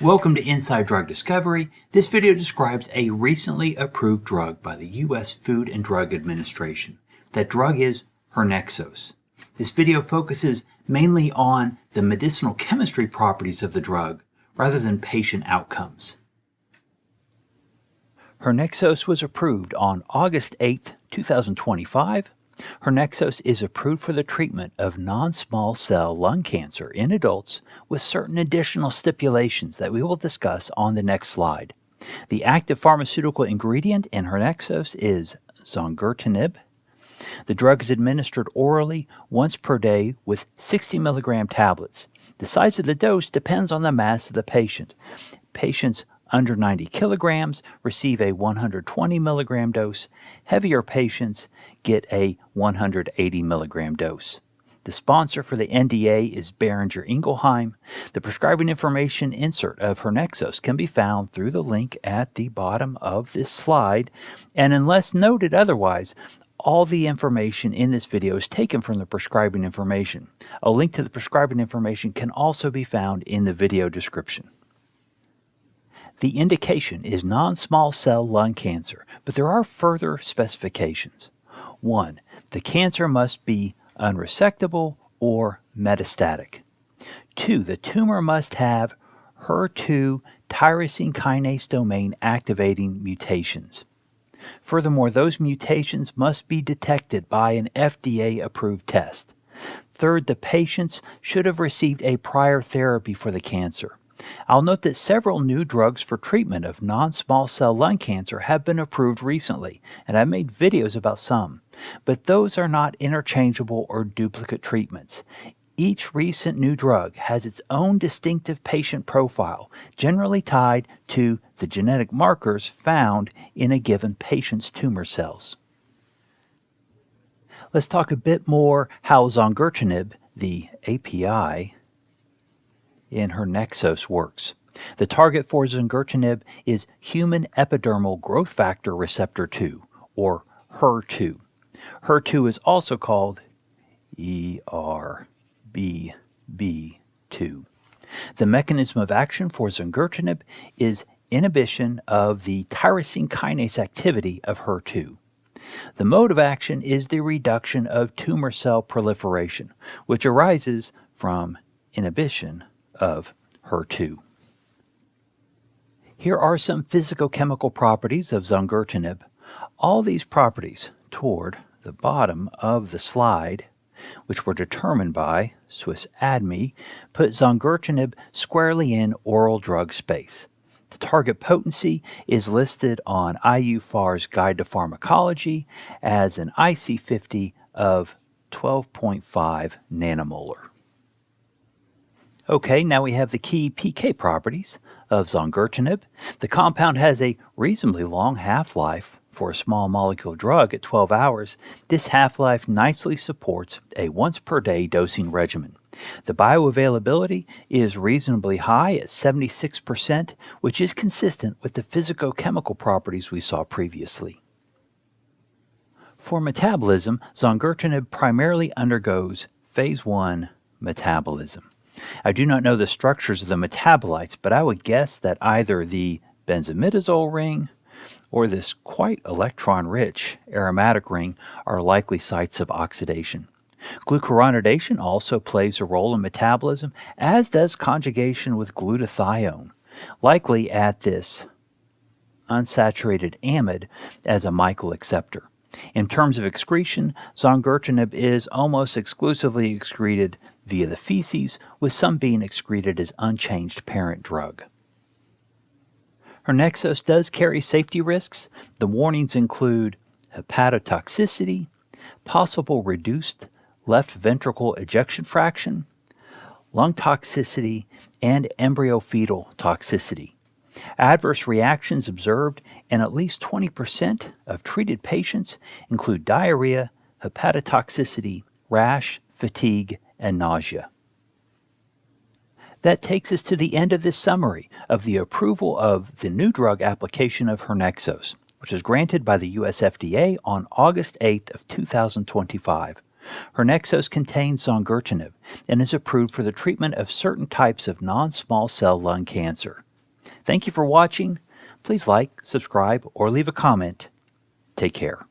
Welcome to Inside Drug Discovery. This video describes a recently approved drug by the U.S. Food and Drug Administration. That drug is HERNEXOS. This video focuses mainly on the medicinal chemistry properties of the drug rather than patient outcomes. HERNEXOS was approved on August 8, 2025. HERNEXOS is approved for the treatment of non-small cell lung cancer in adults with certain additional stipulations that we will discuss on the next slide. The active pharmaceutical ingredient in HERNEXOS is zongertinib. The drug is administered orally once per day with 60 milligram tablets. The size of the dose depends on the mass of the patient. Patients under 90 kilograms receive a 120 milligram dose. Heavier patients get a 180 milligram dose. The sponsor for the NDA is Boehringer Ingelheim. The prescribing information insert of HERNEXOS can be found through the link at the bottom of this slide, and unless noted otherwise, all the information in this video is taken from the prescribing information. A link to the prescribing information can also be found in the video description. The indication is non-small cell lung cancer, but there are further specifications. 1. The cancer must be unresectable or metastatic. 2. The tumor must have HER2 tyrosine kinase domain activating mutations. Furthermore, those mutations must be detected by an FDA-approved test. 3. The patients should have received a prior therapy for the cancer. I'll note that several new drugs for treatment of non-small cell lung cancer have been approved recently, and I've made videos about some, but those are not interchangeable or duplicate treatments. Each recent new drug has its own distinctive patient profile, generally tied to the genetic markers found in a given patient's tumor cells. Let's talk a bit more how zongertinib, the API, in HERNEXOS works. The target for zongertinib is human epidermal growth factor receptor 2, or HER2. HER2 is also called ERBB2. The mechanism of action for zongertinib is inhibition of the tyrosine kinase activity of HER2. The mode of action is the reduction of tumor cell proliferation, which arises from inhibition of HER2. Here are some physicochemical properties of zongertinib. All these properties toward the bottom of the slide, which were determined by Swiss ADME, put zongertinib squarely in oral drug space. The target potency is listed on IUPhar's Guide to Pharmacology as an IC50 of 12.5 nanomolar. Okay, now we have the key PK properties of zongertinib. The compound has a reasonably long half-life for a small molecule drug at 12 hours. This half-life nicely supports a once-per-day dosing regimen. The bioavailability is reasonably high at 76%, which is consistent with the physicochemical properties we saw previously. For metabolism, zongertinib primarily undergoes phase 1 metabolism. I do not know the structures of the metabolites, but I would guess that either the benzimidazole ring or this quite electron-rich aromatic ring are likely sites of oxidation. Glucuronidation also plays a role in metabolism, as does conjugation with glutathione, likely at this unsaturated amide as a Michael acceptor. In terms of excretion, zongertinib is almost exclusively excreted via the feces, with some being excreted as unchanged parent drug. HERNEXOS does carry safety risks. The warnings include hepatotoxicity, possible reduced left ventricle ejection fraction, lung toxicity, and embryo-fetal toxicity. Adverse reactions observed in at least 20% of treated patients include diarrhea, hepatotoxicity, rash, fatigue, and nausea. That takes us to the end of this summary of the approval of the new drug application of HERNEXOS, which was granted by the US FDA on August 8th of 2025. HERNEXOS contains zongertinib and is approved for the treatment of certain types of non-small cell lung cancer. Thank you for watching. Please like, subscribe, or leave a comment. Take care.